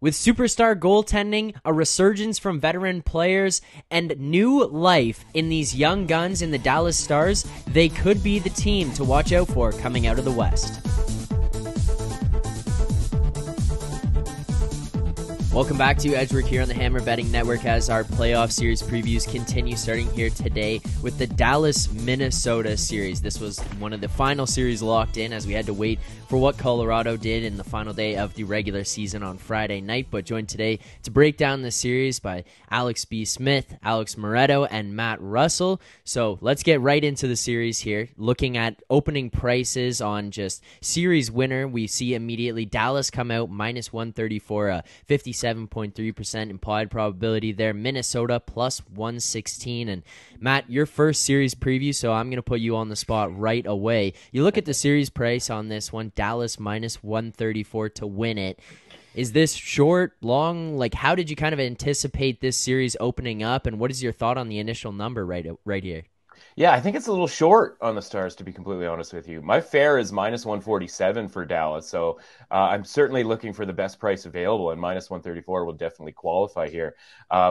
With superstar goaltending, a resurgence from veteran players, and new life in these young guns in the Dallas Stars, they could be the team to watch out for coming out of the West. Welcome back to Edgework here on the Hammer Betting Network as our playoff series previews continue, starting here today with the Dallas-Minnesota series. This was one of the final series locked in as we had to wait for what Colorado did in the final day of the regular season on Friday night, but joined today to break down the series by Alex B. Smith, Alex Moretto, and Matt Russell. So let's get right into the series here. Looking at opening prices on just series winner, we see immediately Dallas come out minus 134, 57.3% implied probability there. Minnesota plus 116. And Matt, your first series preview, so I'm going to put you on the spot right away. You look at the series price on this one, Dallas minus 134 to win it. Is this short, long? Like, how did you kind of anticipate this series opening up, and what is your thought on the initial number right here? Yeah, I think it's a little short on the Stars, to be completely honest with you. My fare is minus 147 for Dallas, so I'm certainly looking for the best price available, and minus 134 will definitely qualify here.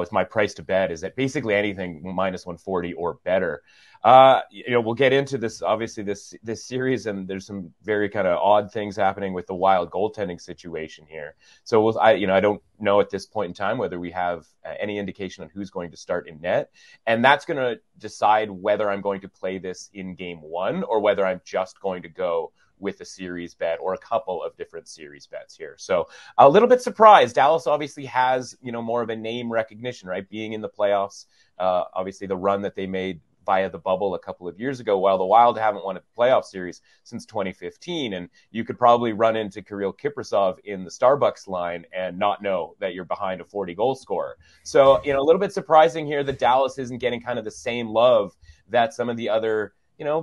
With my price to bet is that basically anything minus 140 or better. We'll get into this, obviously, this series, and there's some very kind of odd things happening with the Wild goaltending situation here. So I don't know at this point in time whether we have any indication on who's going to start in net, and that's going to decide whether I'm going to play this in game one or whether I'm just going to go with a series bet or a couple of different series bets here. So a little bit surprised. Dallas obviously has, more of a name recognition, right? Being in the playoffs, obviously the run that they made via the bubble a couple of years ago, while the Wild haven't won a playoff series since 2015. And you could probably run into Kirill Kaprizov in the Starbucks line and not know that you're behind a 40-goal scorer. So, a little bit surprising here that Dallas isn't getting kind of the same love that some of the other,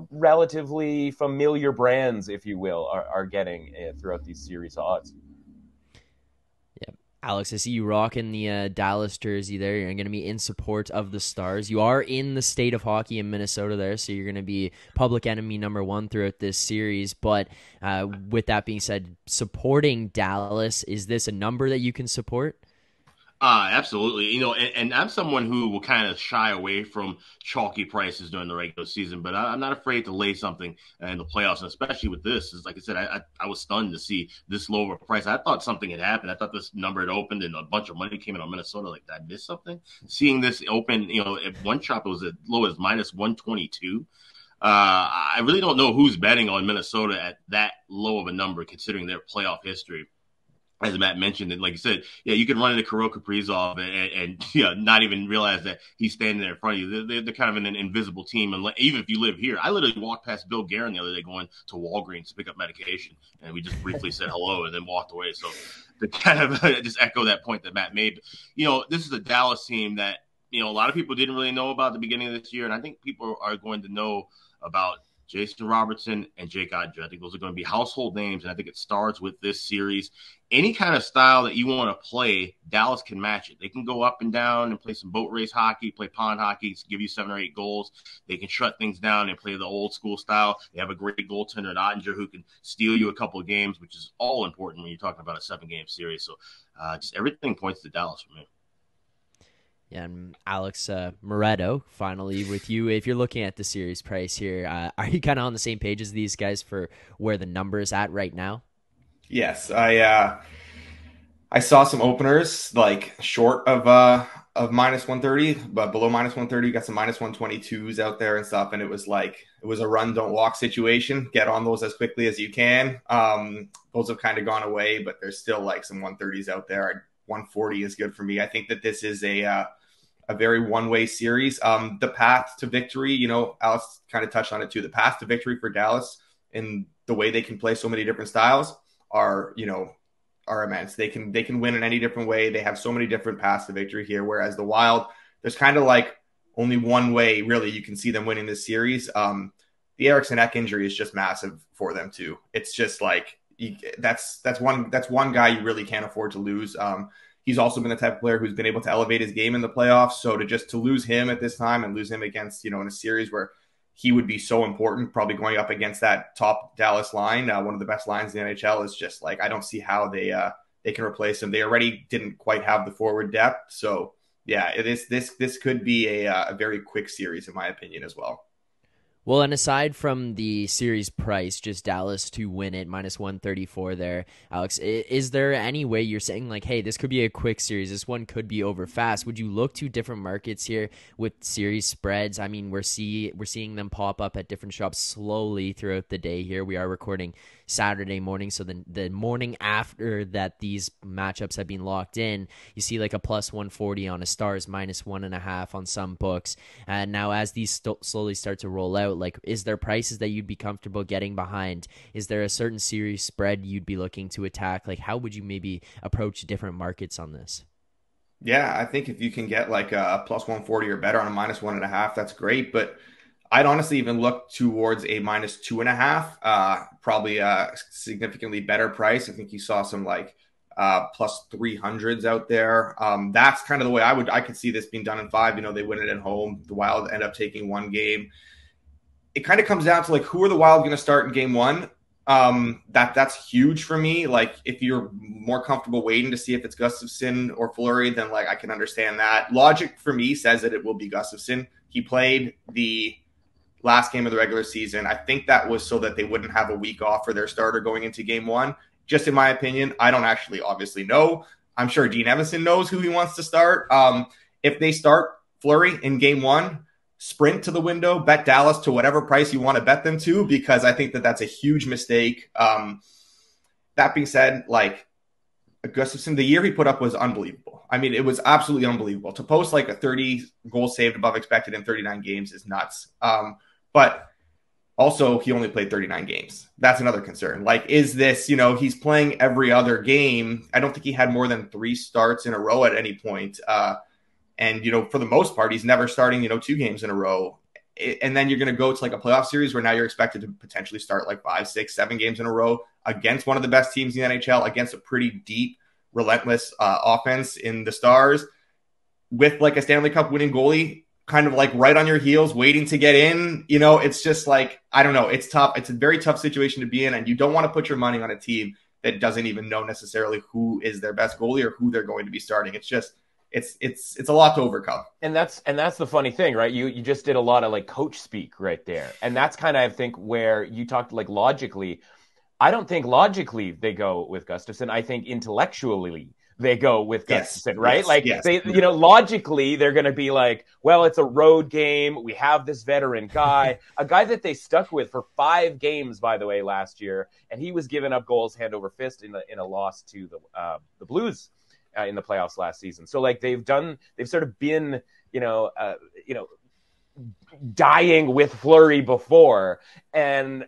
relatively familiar brands, if you will, are getting throughout these series odds. Alex, I see you rocking the Dallas jersey there. You're going to be in support of the Stars. You are in the state of hockey in Minnesota there, so you're going to be public enemy number one throughout this series. But with that being said, supporting Dallas, is this a number that you can support? Absolutely. And I'm someone who will kind of shy away from chalky prices during the regular season, but I'm not afraid to lay something in the playoffs, and especially with this. Like I said, I was stunned to see this low of a price. I thought something had happened. I thought this number had opened and a bunch of money came in on Minnesota. Like, did I miss something? Seeing this open, at one shop, it was as low as minus 122. I really don't know who's betting on Minnesota at that low of a number, considering their playoff history. As Matt mentioned, and like you said, you can run into Kirill Kaprizov and not even realize that he's standing there in front of you. They're kind of an invisible team. And even if you live here, I literally walked past Bill Guerin the other day going to Walgreens to pick up medication, and we just briefly said hello and then walked away. So to kind of just echo that point that Matt made, this is a Dallas team that, a lot of people didn't really know about at the beginning of this year, and I think people are going to know about Jason Robertson and Jake Oettinger. I think those are going to be household names, and I think it starts with this series. Any kind of style that you want to play, Dallas can match it. They can go up and down and play some boat race hockey, play pond hockey, give you 7 or 8 goals. They can shut things down and play the old school style. They have a great goaltender at Oettinger who can steal you a couple of games, which is all important when you're talking about a 7-game series. So just everything points to Dallas for me. Yeah, and Alex Moretto, finally with you. If you're looking at the series price here, are you kind of on the same page as these guys for where the number is at right now? Yes, I saw some openers like short of minus 130, but below minus 130, you got some minus 122s out there and stuff, and it was a run don't walk situation. Get on those as quickly as you can. Those have kind of gone away, but there's still like some 130s out there. 140 is good for me. I think that this is a very one-way series. The path to victory, Alex kind of touched on it too. The path to victory for Dallas and the way they can play so many different styles are immense. They can win in any different way. They have so many different paths to victory here. Whereas the Wild, there's kind of like only one way really you can see them winning this series. The Eriksson Ek injury is just massive for them too. It's just like that's one guy you really can't afford to lose. He's also been the type of player who's been able to elevate his game in the playoffs. So to lose him at this time and lose him against, in a series where he would be so important, probably going up against that top Dallas line, one of the best lines in the NHL, is just like, I don't see how they they can replace him. They already didn't quite have the forward depth. So yeah, this could be a very quick series in my opinion as well. Well, and aside from the series price, just Dallas to win it, -134 there, Alex, is there any way you're saying, like, hey, this could be a quick series, this one could be over fast? Would you look to different markets here with series spreads? I mean, we're seeing them pop up at different shops slowly throughout the day here. We are recording Saturday morning, so the morning after that these matchups have been locked in, you see like a +140 on a Stars, -1.5 on some books. And now as these slowly start to roll out, like, is there prices that you'd be comfortable getting behind? Is there a certain series spread you'd be looking to attack? Like, how would you maybe approach different markets on this? Yeah, I think if you can get like a +140 or better on a -1.5, that's great. But I'd honestly even look towards a -2.5, probably a significantly better price. I think you saw some like +300s out there. That's kind of the way I could see this being done in 5. You know, they win it at home. The Wild end up taking one game. It kind of comes down to like, who are the Wild going to start in game 1? That's huge for me. Like, if you're more comfortable waiting to see if it's Gustafsson or Fleury, then like I can understand that. Logic for me says that it will be Gustafsson. He played the last game of the regular season. I think that was so that they wouldn't have a week off for their starter going into game 1. Just in my opinion, I don't actually obviously know. I'm sure Dean Evason knows who he wants to start. If they start Fleury in game 1, sprint to the window, bet Dallas to whatever price you want to bet them to, because I think that that's a huge mistake. That being said, like, Gustafsson, the year he put up was unbelievable. I mean, it was absolutely unbelievable. To post like a 30 goals saved above expected in 39 games is nuts. But also, he only played 39 games. That's another concern. Like, is this, you know, he's playing every other game. I don't think he had more than 3 starts in a row at any point. And, you know, for the most part, he's never starting, 2 games in a row. And then you're going to go to like a playoff series where now you're expected to potentially start like 5, 6, 7 games in a row against one of the best teams in the NHL, against a pretty deep, relentless offense in the Stars, with like a Stanley Cup winning goalie kind of like right on your heels, waiting to get in. You know, it's just like, I don't know. It's tough. It's a very tough situation to be in. And you don't want to put your money on a team that doesn't even know necessarily who is their best goalie or who they're going to be starting. It's just, it's a lot to overcome. And that's the funny thing, right? You just did a lot of like coach speak right there. And that's kind of, I think, where you talked like logically. I don't think logically they go with Gustafsson. I think intellectually they go with Gustafsson, right? They, logically they're going to be like, well, it's a road game. We have this veteran guy, a guy that they stuck with for 5 games, by the way, last year. And he was giving up goals hand over fist in a loss to the Blues in the playoffs last season. So like they've sort of been, dying with Fleury before. And,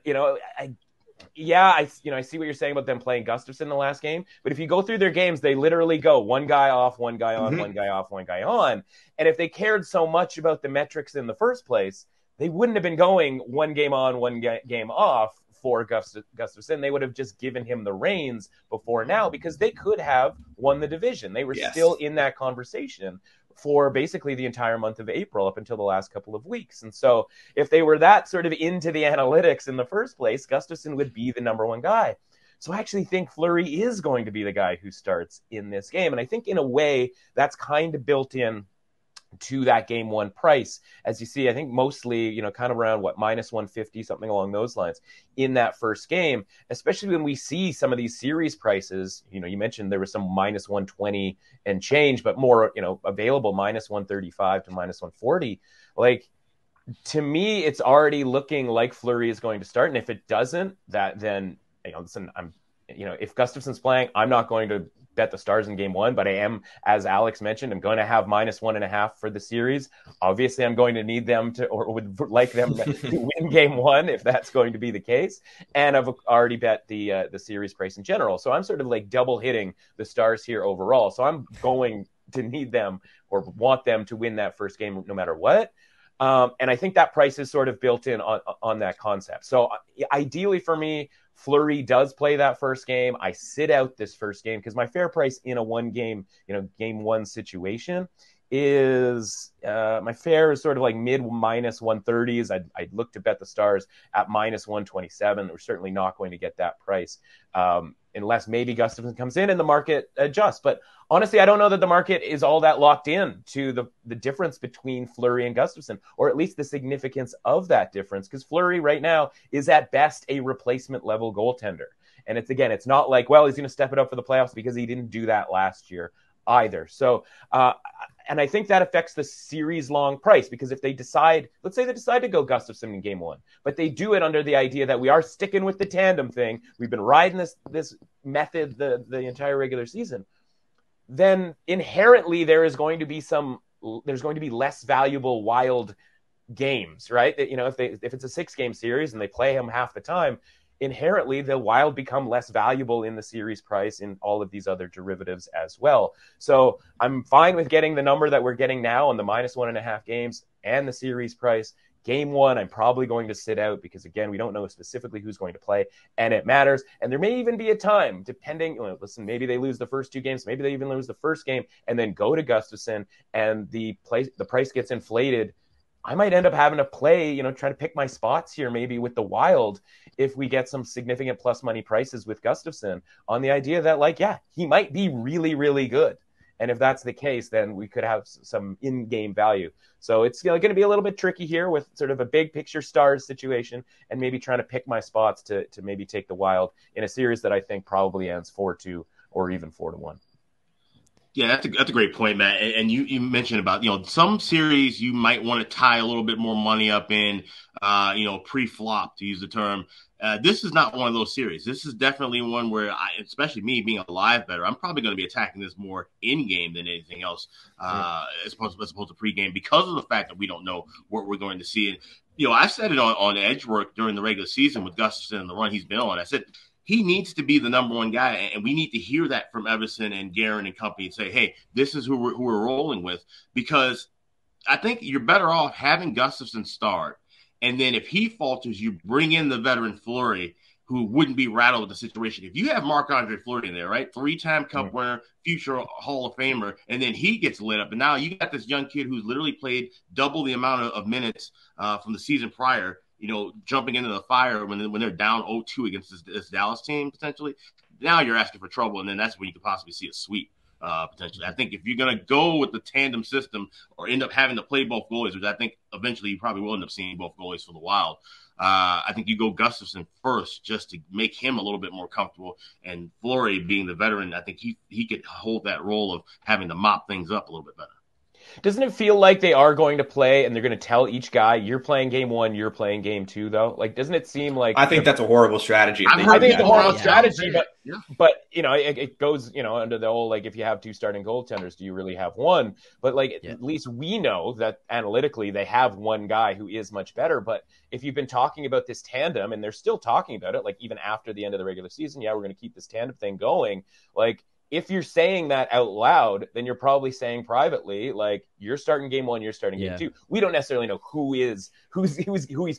I see what you're saying about them playing Gustafsson in the last game. But if you go through their games, they literally go one guy off, one guy on, one guy off, one guy on. And if they cared so much about the metrics in the first place, they wouldn't have been going one game on, one game off for Gustafsson. They would have just given him the reins before now, because they could have won the division. They were still in that conversation for basically the entire month of April up until the last couple of weeks. And so if they were that sort of into the analytics in the first place, Gustafsson would be the number 1 guy. So I actually think Fleury is going to be the guy who starts in this game. And I think in a way that's kind of built in to that game 1 price. As you see, I think mostly, kind of around -150, something along those lines in that first game, especially when we see some of these series prices. You mentioned there was some -120 and change, but more, available -135 to -140. Like, to me, it's already looking like Fleury is going to start. And if it doesn't, then, listen, if Gustafsson's playing, I'm not going to bet the Stars in game 1, but I am, as Alex mentioned, I'm going to have -1.5 for the series. Obviously, I'm going to need them to, or would like them to win game 1 if that's going to be the case. And I've already bet the series price in general. So I'm sort of like double hitting the Stars here overall. So I'm going to need them or want them to win that first game no matter what. And I think that price is sort of built in on that concept. So ideally for me, Fleury does play that first game. I sit out this first game because my fair price in a game 1 situation is my fair is sort of like mid -130s. I'd look to bet the Stars at -127. We're certainly not going to get that price unless maybe Gustafsson comes in and the market adjusts. But honestly, I don't know that the market is all that locked in to the difference between Fleury and Gustafsson, or at least the significance of that difference, because Fleury right now is at best a replacement level goaltender. And it's not like, well, he's going to step it up for the playoffs, because he didn't do that last year either. So, and I think that affects the series-long price, because if they decide, let's say they decide to go Gustafsson in game one, but they do it under the idea that we are sticking with the tandem thing, we've been riding this method the entire regular season, then inherently there's going to be less valuable Wild games, right? That, if it's a 6-game series and they play him half the time, inherently the Wild become less valuable in the series price in all of these other derivatives as well. So I'm fine with getting the number that we're getting now on the -1.5 games and the series price. Game one, I'm probably going to sit out, because again, we don't know specifically who's going to play, and it matters. And there may even be a time, depending, maybe they lose the first 2 games, maybe they even lose the first game and then go to Gustafsson and the price gets inflated. I might end up having to play, try to pick my spots here, maybe with the Wild, if we get some significant plus money prices with Gustafsson, on the idea that, he might be really, really good. And if that's the case, then we could have some in-game value. So it's going to be a little bit tricky here with sort of a big picture stars situation, and maybe trying to pick my spots to maybe take the Wild in a series that I think probably ends 4-2 or even 4-1. Yeah, that's a great point, Matt. And you mentioned about, some series you might want to tie a little bit more money up in, pre-flop, to use the term. This is not one of those series. This is definitely one where especially me being a live bettor, I'm probably going to be attacking this more in-game than anything else, as opposed to pre-game, because of the fact that we don't know what we're going to see. And, I said it on Edgework during the regular season with Gustafsson and the run he's been on. I said, he needs to be the number one guy, and we need to hear that from Everson and Guerin and company and say, hey, this is who we're rolling with, because I think you're better off having Gustafsson start, and then if he falters, you bring in the veteran Fleury, who wouldn't be rattled with the situation. If you have Marc-Andre Fleury in there, right, 3-time Cup winner, future Hall of Famer, and then he gets lit up, and now you got this young kid who's literally played double the amount of minutes from the season prior, jumping into the fire when they're down 0-2 against this Dallas team, potentially. Now you're asking for trouble, and then that's when you could possibly see a sweep, potentially. I think if you're going to go with the tandem system or end up having to play both goalies, which I think eventually you probably will end up seeing both goalies for the Wild, I think you go Gustafsson first just to make him a little bit more comfortable. And Fleury, being the veteran, I think he could hold that role of having to mop things up a little bit better. Doesn't it feel like they are going to play and they're going to tell each guy, you're playing game one, you're playing game two, though? Doesn't it seem like... I think that's a horrible strategy. I think it's a horrible strategy, but it goes, under the whole, if you have 2 starting goaltenders, do you really have one? But, at least we know that analytically they have one guy who is much better. But if you've been talking about this tandem, and they're still talking about it, even after the end of the regular season, we're going to keep this tandem thing going, if you're saying that out loud, then you're probably saying privately, you're starting game one, you're starting game two. We don't necessarily know who he's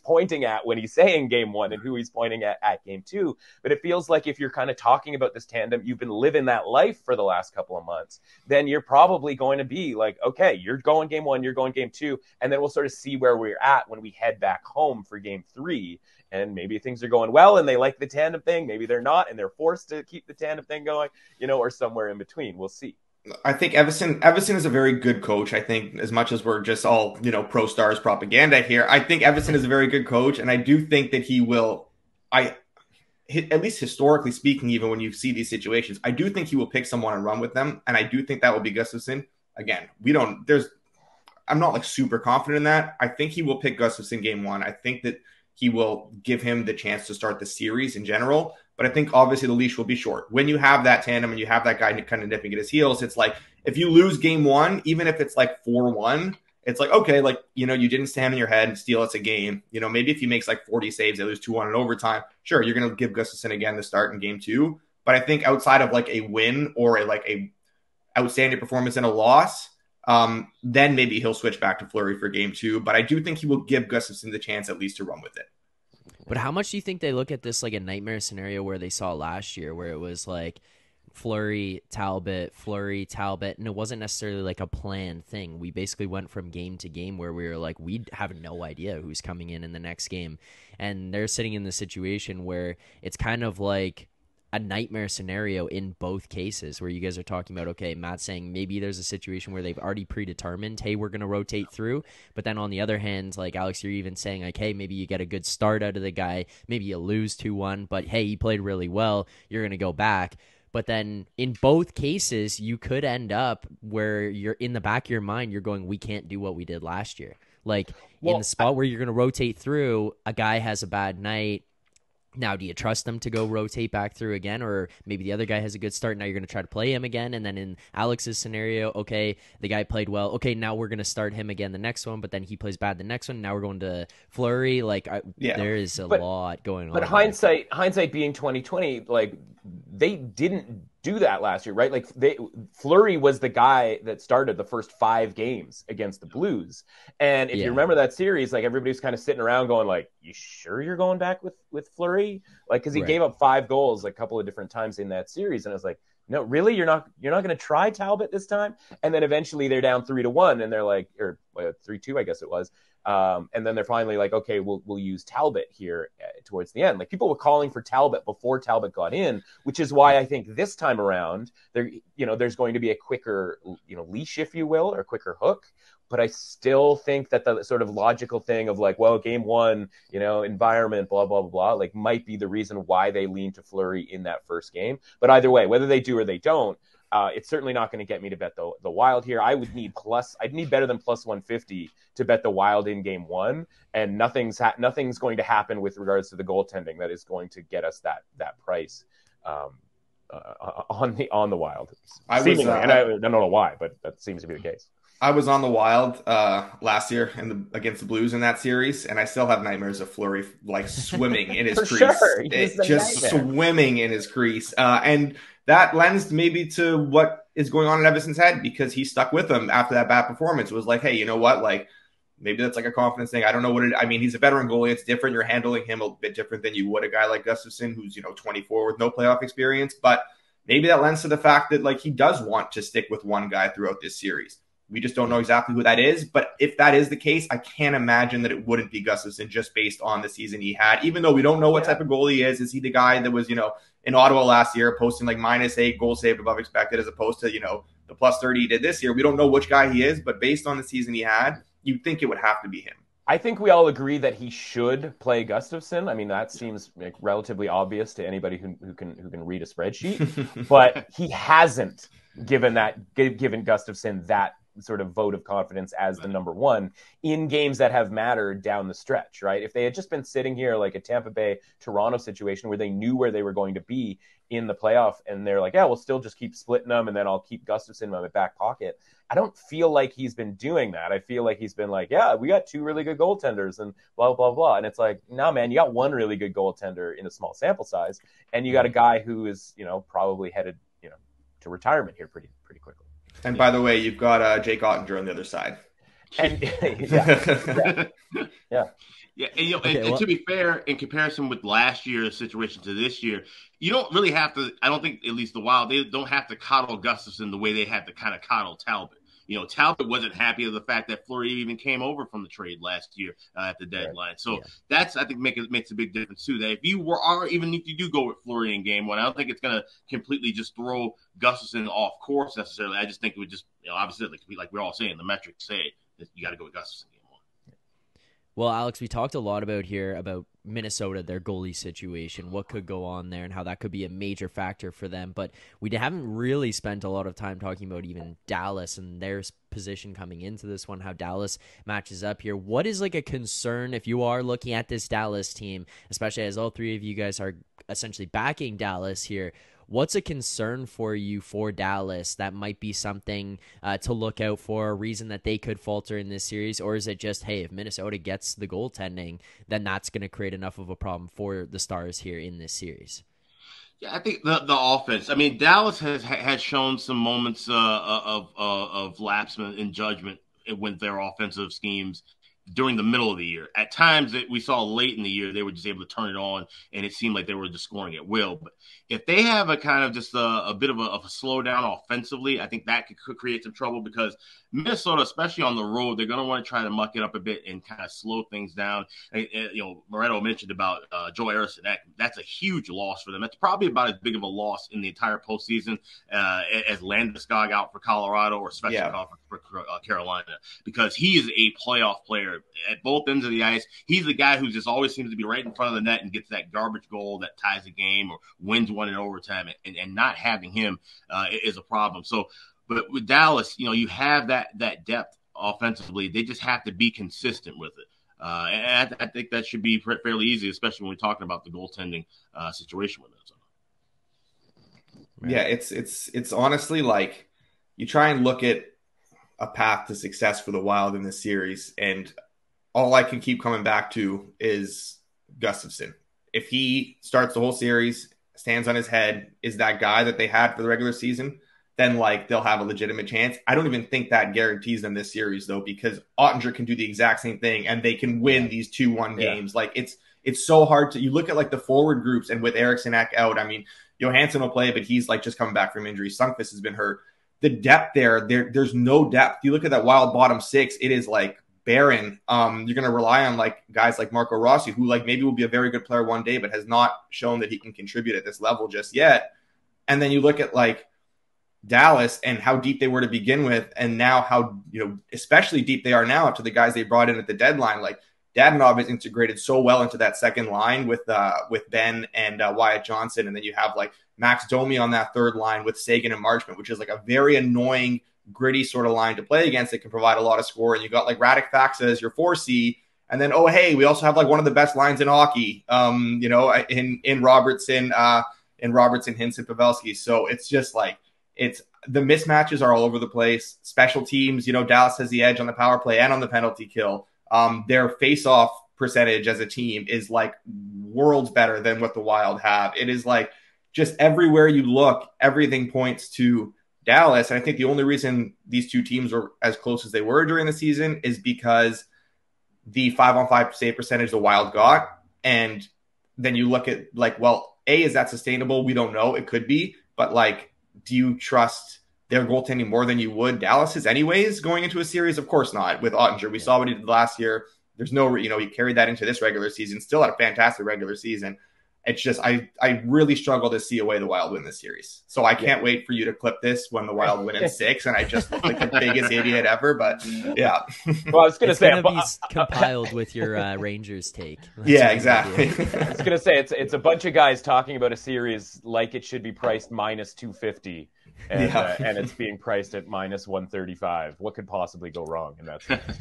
pointing at when he's saying game one and who he's pointing at game two. But it feels like if you're kind of talking about this tandem, you've been living that life for the last couple of months, then you're probably going to be okay, you're going game one, you're going game two. And then we'll sort of see where we're at when we head back home for game three. And maybe things are going well and they like the tandem thing. Maybe they're not, and they're forced to keep the tandem thing going, or somewhere in between. We'll see. I think Everson is a very good coach. I think as much as we're just all, pro stars propaganda here, I think Everson is a very good coach. And I do think that he will, at least historically speaking, even when you see these situations, I do think he will pick someone and run with them. And I do think that will be Gustafsson. Again, I'm not super confident in that. I think he will pick Gustafsson game one. I think that he will give him the chance to start the series in general. But I think obviously the leash will be short. When you have that tandem and you have that guy kind of nipping at his heels, it's if you lose game one, even if it's 4-1, it's okay, you didn't stand on your head and steal us a game. Maybe if he makes 40 saves, they lose 2-1 in overtime. Sure, you're going to give Gustafsson again the start in game two. But I think outside of a win or a outstanding performance and a loss, then maybe he'll switch back to Fleury for game two. But I do think he will give Gustafsson the chance at least to run with it. But how much do you think they look at this like a nightmare scenario where they saw last year, where it was Fleury, Talbot, and it wasn't necessarily a planned thing? We basically went from game to game where we were we have no idea who's coming in the next game. And they're sitting in the situation where it's kind of a nightmare scenario in both cases where you guys are talking about, okay, Matt's saying maybe there's a situation where they've already predetermined, hey, we're going to rotate through. But then on the other hand, like Alex, you're even saying like, hey, maybe you get a good start out of the guy. Maybe you lose 2-1, but hey, he played really well. You're going to go back. But then in both cases, you could end up where you're in the back of your mind, you're going, we can't do what we did last year. Like in the spot where you're going to rotate through, a guy has a bad night. Now, do you trust them to go rotate back through again? Or maybe the other guy has a good start. Now you're going to try to play him again. And then in Alex's scenario, okay, the guy played well. Okay, now we're going to start him again the next one, but then he plays bad the next one. Now we're going to Fleury. Like, there is a lot going on. But hindsight being 2020, like, they didn't do that last year, right? Like Fleury was the guy that started the first 5 games against the Blues. And if you remember that series, like everybody was kind of sitting around going like, you sure you're going back with Fleury? Like, cause he gave up 5 goals like a couple of different times in that series. And I was like, no, really? You're not going to try Talbot this time? And then eventually they're down 3-1 and they're like, or 3-2, I guess it was. And then they're finally like, okay, we'll use Talbot here towards the end. Like people were calling for Talbot before Talbot got in, which is why I think this time around there's going to be a quicker, leash, if you will, or a quicker hook. But I still think that the sort of logical thing of like, well, game 1, environment, blah, blah, blah, blah, like might be the reason why they lean to Fleury in that first game. But either way, whether they do or they don't, it's certainly not going to get me to bet the Wild here. I'd need better than plus 150 to bet the Wild in game 1, and nothing's going to happen with regards to the goaltending that is going to get us that price on the Wild. Seemingly, and I don't know why, but that seems to be the case. I was on the Wild last year against the Blues in that series, and I still have nightmares of Fleury like swimming in his crease. Sure. Just swimming in his crease. And that lends maybe to what is going on in Evanson's head, because he stuck with them after that bad performance. It was like, hey, you know what? Like, maybe that's like a confidence thing. I don't know what I mean, he's a veteran goalie. It's different. You're handling him a bit different than you would a guy like Gustafsson, who's, 24 with no playoff experience. But maybe that lends to the fact that like he does want to stick with one guy throughout this series. We just don't know exactly who that is. But if that is the case, I can't imagine that it wouldn't be Gustafsson just based on the season he had, even though we don't know what type of goalie he is. Is he the guy that was, in Ottawa last year posting like -8 goals saved above expected as opposed to, the plus 30 he did this year? We don't know which guy he is, but based on the season he had, you'd think it would have to be him. I think we all agree that he should play Gustafsson. I mean, that seems like relatively obvious to anybody who can read a spreadsheet, but he hasn't given Gustafsson that sort of vote of confidence as the number 1 in games that have mattered down the stretch, right? If they had just been sitting here like a Tampa Bay Toronto situation where they knew where they were going to be in the playoff and they're like, yeah, we'll still just keep splitting them and then I'll keep Gustafsson in my back pocket. I don't feel like he's been doing that. I feel like he's been like, yeah, we got 2 really good goaltenders and blah, blah, blah. And it's like, no, man, you got 1 really good goaltender in a small sample size. And you got a guy who is, probably headed, to retirement here pretty quickly. And by the way, you've got Jake Oettinger on the other side. And yeah. And to be fair, in comparison with last year's situation to this year, you don't really have to. I don't think, at least the Wild, they don't have to coddle Gustafsson the way they had to kind of coddle Talbot. Talbot wasn't happy with the fact that Fleury even came over from the trade last year at the deadline. Right. So that's, I think, makes a big difference too. That if you even if you do go with Fleury in game 1, I don't think it's going to completely just throw Gustafsson off course necessarily. I just think it would just, obviously, like we're all saying, the metrics say that you got to go with Gustafsson game 1. Well, Alex, we talked a lot about Minnesota, their goalie situation, what could go on there and how that could be a major factor for them. But we haven't really spent a lot of time talking about even Dallas and their position coming into this one, how Dallas matches up here. What is like a concern if you are looking at this Dallas team, especially as all 3 of you guys are essentially backing Dallas here? What's a concern for you for Dallas that might be something to look out for, a reason that they could falter in this series? Or is it just, hey, if Minnesota gets the goaltending, then that's going to create enough of a problem for the Stars here in this series? Yeah, I think the offense. I mean, Dallas has shown some moments of lapse in judgment with their offensive schemes. during the middle of the year. At times that we saw late in the year, they were just able to turn it on, and it seemed like they were just scoring at will. But if they have a kind of just a bit of a slowdown offensively, I think that could create some trouble, because Minnesota, especially on the road, they're going to want to try to muck it up a bit and kind of slow things down. And, Moretto mentioned about Joe Harrison. That's a huge loss for them. That's probably about as big of a loss in the entire postseason as Landeskog out for Colorado or Svechnikov for Carolina, because he is a playoff player at both ends of the ice. He's the guy who just always seems to be right in front of the net and gets that garbage goal that ties the game or wins one in overtime. And not having him is a problem. So, but with Dallas, you have that depth offensively. They just have to be consistent with it. And I think that should be fairly easy, especially when we're talking about the goaltending situation with it. Yeah, it's honestly like you try and look at a path to success for the Wild in this series, and all I can keep coming back to is Gustafsson. If he starts the whole series, stands on his head, is that guy that they had for the regular season, then like they'll have a legitimate chance. I don't even think that guarantees them this series though, because Oettinger can do the exact same thing and they can win these 2-1 games. Like it's so hard to, you look at like the forward groups, and with Eriksson out, I mean, Johansson will play, but he's like just coming back from injury. Sundqvist has been hurt. The depth there's no depth. You look at that Wild bottom six, it is like barren. You're going to rely on like guys like Marco Rossi, who like maybe will be a very good player one day, but has not shown that he can contribute at this level just yet. And then you look at like Dallas and how deep they were to begin with, and now how, especially deep they are now after the guys they brought in at the deadline. Like Dadonov is integrated so well into that second line with Ben and Wyatt Johnson, and then you have like Max Domi on that third line with Sagan and Marchment, which is like a very annoying, gritty sort of line to play against that can provide a lot of score. And you got like Radek Faksa as your 4C, and then we also have like one of the best lines in hockey, in Robertson, Hintz, Pavelski. So it's just like the mismatches are all over the place. Special teams, Dallas has the edge on the power play and on the penalty kill. Their face-off percentage as a team is like worlds better than what the Wild have. It is like just everywhere you look, everything points to Dallas. And I think the only reason these two teams were as close as they were during the season is because the 5-on-5 save percentage the Wild got. And then you look at like, well, is that sustainable? We don't know. It could be. But like, do you trust their goaltending more than you would Dallas's anyways going into a series? Of course not. With Oettinger, we saw what he did last year. There's no, he carried that into this regular season, still had a fantastic regular season. It's just, I really struggle to see a way the Wild win this series. So I can't wait for you to clip this when the Wild win in 6, and I just look like the biggest idiot ever. But yeah. Well, I was going to say, it's going to be compiled with your Rangers take. That's exactly. I was going to say it's a bunch of guys talking about a series like it should be priced minus 250, and it's being priced at minus 135. What could possibly go wrong in that series?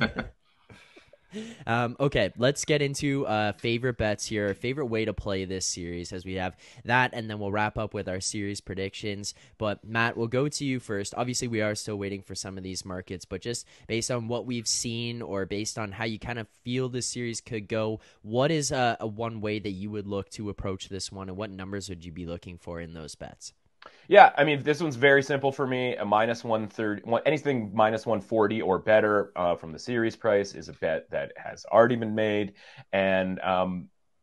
Okay, let's get into favorite bets here, favorite way to play this series, as we have that, and then we'll wrap up with our series predictions. But Matt, we'll go to you first. Obviously, we are still waiting for some of these markets, but just based on what we've seen or based on how you kind of feel this series could go, what is a one way that you would look to approach this one, and what numbers would you be looking for in those bets? Yeah, I mean, this one's very simple for me. A minus 130, anything minus 140 or better from the series price is a bet that has already been made. And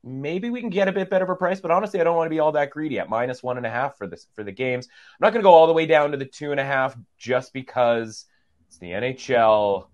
maybe we can get a bit better of a price, but honestly, I don't want to be all that greedy at minus 1.5 for the games. I'm not going to go all the way down to the 2.5 just because it's the NHL.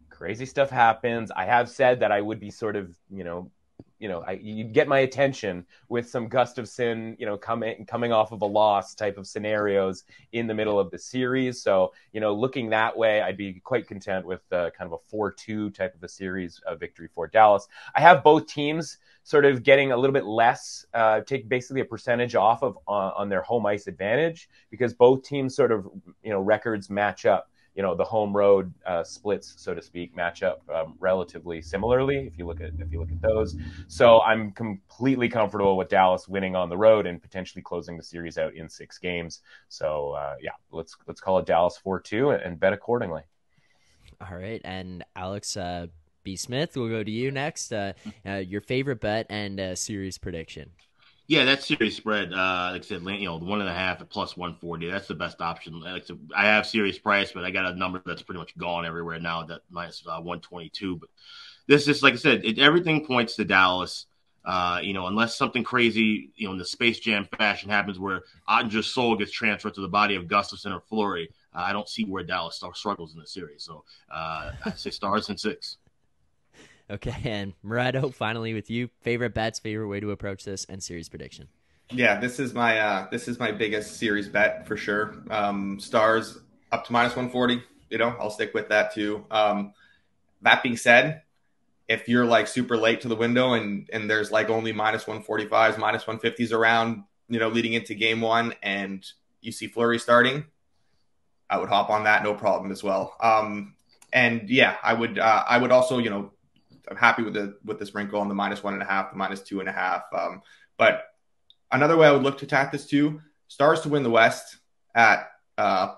Crazy stuff happens. I have said that I would be sort of, you get my attention with some Gustafsson, coming off of a loss type of scenarios in the middle of the series. So, looking that way, I'd be quite content with kind of a 4-2 type of a series victory for Dallas. I have both teams sort of getting a little bit less, take basically a percentage off of on their home ice advantage, because both teams sort of, records match up. The home road splits, so to speak, match up relatively similarly if you look at those. So I'm completely comfortable with Dallas winning on the road and potentially closing the series out in 6 games. So let's call it Dallas 4-2 and bet accordingly. All right, and Alex B. Smith, we'll go to you next. Your favorite bet and series prediction. Yeah, that series spread, like I said, 1.5 at plus 140. That's the best option. I have series price, but I got a number that's pretty much gone everywhere now, that minus 122. But this is, like I said, everything points to Dallas. Unless something crazy, in the Space Jam fashion happens where Ottinger's soul gets transferred to the body of Gustafson or Fleury, I don't see where Dallas struggles in the series. So I say Stars in 6. Okay, and Moretto, finally with you. Favorite bets, favorite way to approach this, and series prediction. Yeah, this is my biggest series bet for sure. Stars up to -140. I'll stick with that too. That being said, if you're like super late to the window and there's like only -145s, -150s around, leading into game 1, and you see Fleury starting, I would hop on that, no problem as well. And yeah, I would also, I'm happy with the sprinkle on the -1.5, the -2.5. But another way I would look to attack this too, Stars to win the West at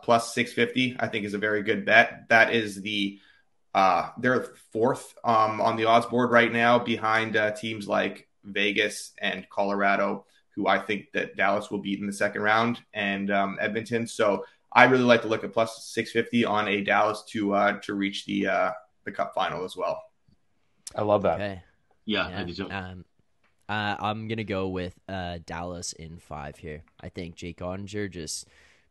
plus 650, I think is a very good bet. That is they're 4th on the odds board right now, behind teams like Vegas and Colorado, who I think that Dallas will beat in the second round, and Edmonton. So I really like to look at plus 650 on a Dallas to reach the Cup final as well. I love that. Okay. Yeah, I do too. I'm going to go with Dallas in 5 here. I think Jake Oettinger just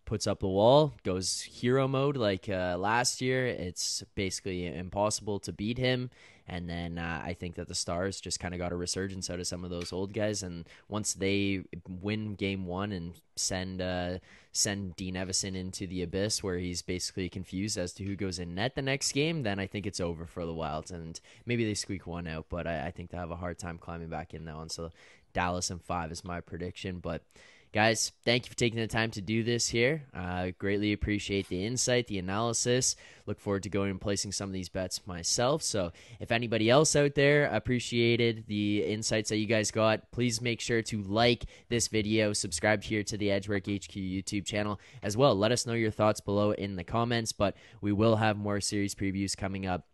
puts up the wall, goes hero mode like last year. It's basically impossible to beat him. And then I think that the Stars just kind of got a resurgence out of some of those old guys. And once they win game 1 and send Dean Evison into the abyss where he's basically confused as to who goes in net the next game, then I think it's over for the Wilds. And maybe they squeak one out, but I think they'll have a hard time climbing back in that one. So Dallas in 5 is my prediction. But guys, thank you for taking the time to do this here. Greatly appreciate the insight, the analysis. Look forward to going and placing some of these bets myself. So if anybody else out there appreciated the insights that you guys got, please make sure to like this video, subscribe here to the Edgework HQ YouTube channel as well. Let us know your thoughts below in the comments, but we will have more series previews coming up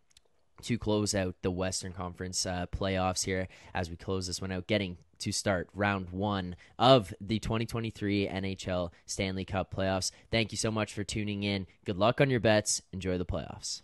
to close out the Western Conference playoffs here as we close this one out, getting to start round 1 of the 2023 NHL Stanley Cup playoffs. Thank you so much for tuning in. Good luck on your bets. Enjoy the playoffs.